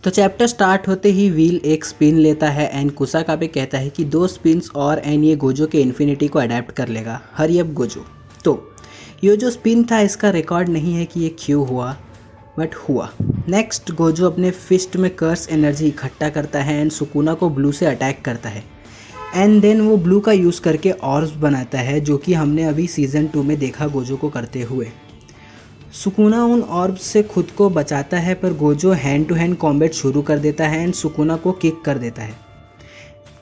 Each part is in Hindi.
तो चैप्टर स्टार्ट होते ही व्हील एक स्पिन लेता है एंड कुसाकाबे कहता है कि 2 स्पिन्स और एंड ये गोजो के इन्फिनिटी को अडेप्ट कर लेगा। Hurry up Gojo. तो ये जो स्पिन था इसका रिकॉर्ड नहीं है कि ये क्यों हुआ, बट हुआ। नेक्स्ट गोजो अपने फिस्ट में कर्स एनर्जी इकट्ठा करता है एंड सुकुना को ब्लू से अटैक करता है एंड देन वो ब्लू का यूज़ करके ऑर्ब्स बनाता है, जो कि हमने अभी सीज़न 2 में देखा गोजो को करते हुए। सुकुना उन ऑर्ब्स से खुद को बचाता है पर Gojo hand to hand combat शुरू कर देता है एंड सुकुना को किक कर देता है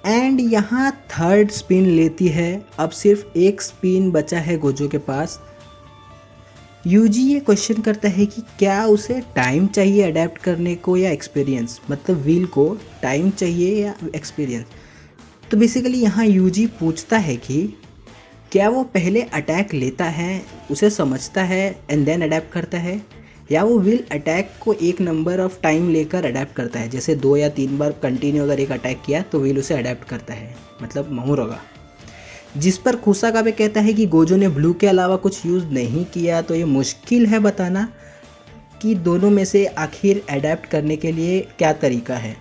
एंड यहाँ थर्ड स्पिन लेती है। अब सिर्फ एक स्पिन बचा है गोजो के पास। यूजी ये क्वेश्चन करता है कि क्या उसे टाइम चाहिए अडेप्ट करने को या एक्सपीरियंस, मतलब व्हील को टाइम चाहिए या एक्सपीरियंस। तो बेसिकली यहाँ यूजी पूछता है कि क्या वो पहले अटैक लेता है, उसे समझता है एंड देन अडेप्ट करता है, या वो व्हील अटैक को एक नंबर ऑफ टाइम लेकर अडेप्ट करता है, जैसे 2 या 3 बार कंटिन्यू अगर एक अटैक किया तो व्हील उसे अडेप्ट करता है, मतलब मोहोरोगा। जिस पर कुसाकाबे कहता है कि गोजो ने ब्लू के अलावा कुछ यूज़ नहीं किया, तो ये मुश्किल है बताना कि दोनों में से आखिर अडेप्ट करने के लिए क्या तरीका है।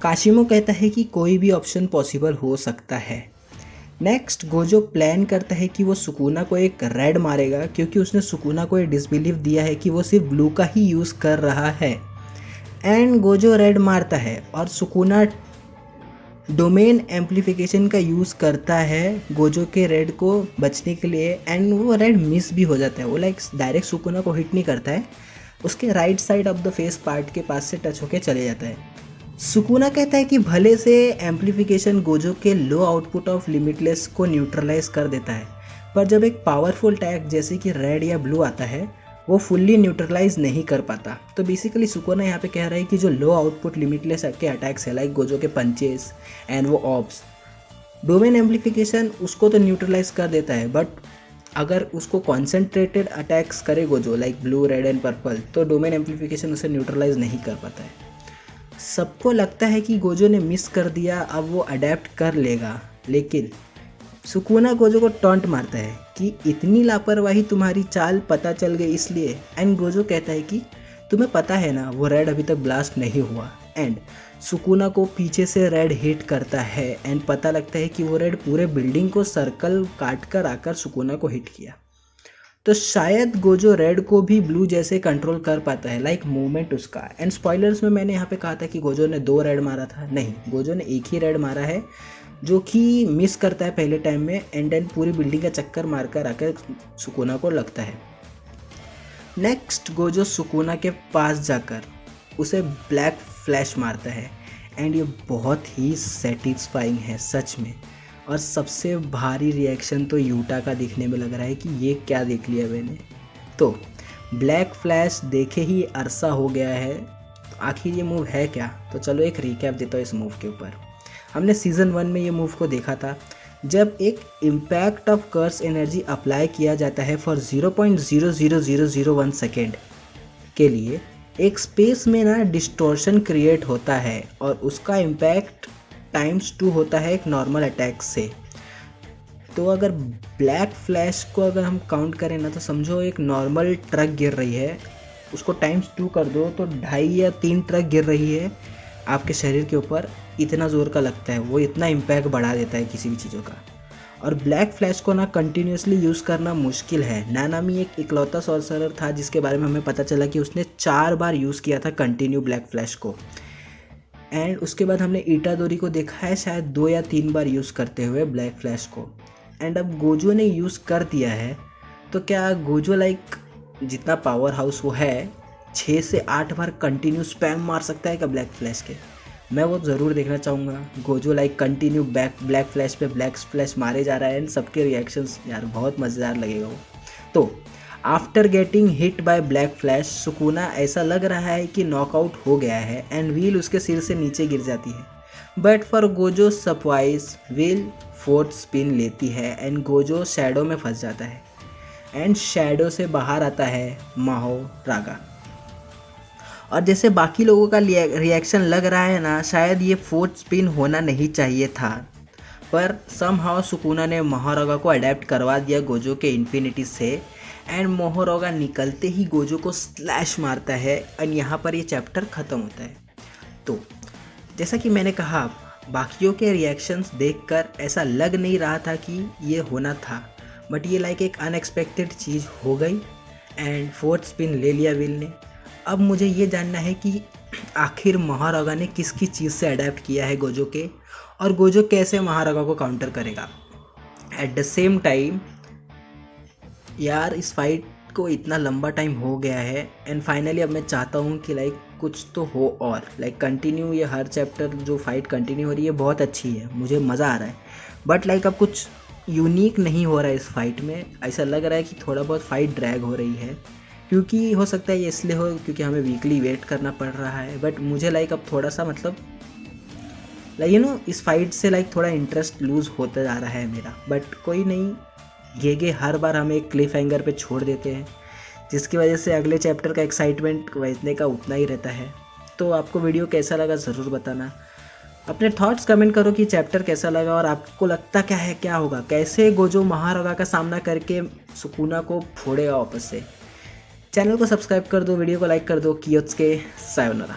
काशिमो कहता है कि कोई भी ऑप्शन पॉसिबल हो सकता है। नेक्स्ट गोजो प्लान करता है कि वो सुकुना को एक रेड मारेगा, क्योंकि उसने सुकुना को ये डिसबिलीव दिया है कि वो सिर्फ ब्लू का ही यूज़ कर रहा है एंड गोजो रेड मारता है और सुकुना डोमेन एम्पलीफिकेशन का यूज़ करता है गोजो के रेड को बचने के लिए एंड वो रेड मिस भी हो जाता है। वो लाइक डायरेक्ट सुकुना को हिट नहीं करता है, उसके right side of the face part के पास से टच होके चले जाता है। सुकुना कहता है कि भले से एम्पलीफिकेशन गोजो के लो आउटपुट ऑफ लिमिटलेस को न्यूट्रलाइज कर देता है, पर जब एक पावरफुल टैग जैसे कि रेड या ब्लू आता है वो फुल्ली न्यूट्रलाइज नहीं कर पाता। तो बेसिकली सुकुना यहाँ पे कह रहा है कि जो लो आउटपुट लिमिटलेस के अटैक्स है लाइक गोजो के पंचेस एंड वो ऑब्स, डोमेन एम्पलीफिकेशन उसको तो न्यूट्रलाइज कर देता है, बट अगर उसको कॉन्सेंट्रेटेड अटैक्स करे Gojo like blue red and purple, तो डोमेन एम्पलीफिकेशन उसे न्यूट्रलाइज नहीं कर पाता है। सबको लगता है कि गोजो ने मिस कर दिया, अब वो अडेप्ट कर लेगा, लेकिन सुकुना गोजो को टॉन्ट मारता है कि इतनी लापरवाही तुम्हारी चाल पता चल गई इसलिए। एंड गोजो कहता है कि तुम्हें पता है ना वो रेड अभी तक ब्लास्ट नहीं हुआ। एंड सुकुना को पीछे से रेड हिट करता है एंड पता लगता है कि वो रेड पूरे बिल्डिंग को सर्कल काट कर आकर सुकुना को हिट किया। तो शायद गोजो रेड को भी ब्लू जैसे कंट्रोल कर पाता है, लाइक मूवमेंट उसका। एंड स्पॉयलर्स में मैंने यहाँ पे कहा था कि गोजो ने 2 रेड मारा था, नहीं, गोजो ने एक ही रेड मारा है जो कि मिस करता है पहले टाइम में एंड देन पूरी बिल्डिंग का चक्कर मारकर आकर सुकुना को लगता है। नेक्स्ट गोजो सुकुना के पास जाकर उसे ब्लैक फ्लैश मारता है एंड ये बहुत ही सेटिस्फाइंग है सच में। और सबसे भारी रिएक्शन तो यूटा का दिखने में लग रहा है कि ये क्या देख लिया मैंने। तो ब्लैक फ्लैश देखे ही अरसा हो गया है, तो आखिर ये मूव है क्या? तो चलो एक रिकैप देता हूँ इस मूव के ऊपर। हमने सीज़न 1 में ये मूव को देखा था, जब एक impact of curse energy apply किया जाता है फॉर 0.00001 सेकेंड के लिए, एक स्पेस में ना डिस्टॉर्शन क्रिएट होता है और उसका इम्पैक्ट ×2 होता है एक नॉर्मल अटैक से। तो अगर ब्लैक फ्लैश को अगर हम काउंट करें ना, तो समझो एक नॉर्मल ट्रक गिर रही है, उसको ×2 कर दो तो 2.5 या 3 ट्रक गिर रही है आपके शरीर के ऊपर, इतना ज़ोर का लगता है, वो इतना इम्पैक्ट बढ़ा देता है किसी भी चीज़ों का। और ब्लैक फ्लैश को ना कंटिन्यूसली यूज़ करना मुश्किल है। नानामी एक इकलौता सॉर्सरर था जिसके बारे में हमें पता चला कि उसने 4 बार यूज़ किया था कंटिन्यू ब्लैक फ्लैश को। एंड उसके बाद हमने इटादोरी को देखा है शायद 2 या 3 बार यूज़ करते हुए ब्लैक फ्लैश को। एंड अब गोजो ने यूज़ कर दिया है, तो क्या गोजो लाइक जितना पावर हाउस वो है 6 से 8 बार कंटिन्यू स्पैम मार सकता है क्या ब्लैक फ्लैश के? मैं वो ज़रूर देखना चाहूँगा। Gojo like continue black flash पे ब्लैक फ्लैश मारे जा रहा है एंड सबके रिएक्शंस, यार बहुत मज़ेदार लगेगा वो। तो after getting hit by black flash, Sukuna ऐसा लग रहा है कि नॉकआउट हो गया है एंड व्हील उसके सिर से नीचे गिर जाती है। But for Gojo surprise, wheel 4th spin लेती है एंड गोजो शैडो में फंस जाता है एंड शैडो से बाहर आता है मोहोरोगा। और जैसे बाकी लोगों का रिएक्शन लग रहा है ना, शायद ये 4th स्पिन होना नहीं चाहिए था, पर समहाउ सुकुना ने मोहोरोगा को अडेप्ट करवा दिया गोजो के इन्फिनिटी से एंड मोहोरोगा निकलते ही गोजो को स्लैश मारता है एंड यहाँ पर ये चैप्टर ख़त्म होता है। तो जैसा कि मैंने कहा, बाकियों के रिएक्शंस देखकर ऐसा लग नहीं रहा था कि ये होना था, बट ये लाइक एक अनएक्सपेक्टेड चीज़ हो गई एंड फोर्थ स्पिन ले लिया विल ने। अब मुझे ये जानना है कि आखिर महारागा ने किसकी चीज़ से अडेप्ट किया है गोजो के, और गोजो कैसे महारागा को काउंटर करेगा। एट द सेम टाइम यार, इस फाइट को इतना लंबा टाइम हो गया है एंड फाइनली अब मैं चाहता हूँ कि लाइक कुछ तो हो और लाइक कंटिन्यू, ये हर चैप्टर जो फाइट कंटिन्यू हो रही है बहुत अच्छी है, मुझे मज़ा आ रहा है, बट लाइक अब कुछ यूनिक नहीं हो रहा है इस फाइट में। ऐसा लग रहा है कि थोड़ा बहुत फाइट ड्रैग हो रही है, क्योंकि हो सकता है ये इसलिए हो क्योंकि हमें वीकली वेट करना पड़ रहा है, बट मुझे लाइक अब थोड़ा सा मतलब लाइक इस फाइट से लाइक थोड़ा इंटरेस्ट लूज़ होता जा रहा है मेरा। बट कोई नहीं, ये हर बार हमें एक क्लिफ हैंगर पे छोड़ देते हैं, जिसकी वजह से अगले चैप्टर का एक्साइटमेंट वैसने का उतना ही रहता है। तो आपको वीडियो कैसा लगा ज़रूर बताना, अपने थॉट्स कमेंट करो कि चैप्टर कैसा लगा और आपको लगता क्या है, क्या होगा, कैसे गोजो महारागा का सामना करके सुकुना को फोड़ेगा वापस से। चैनल को सब्सक्राइब कर दो, वीडियो को लाइक कर दो। कियोत्सुके सायोनारा।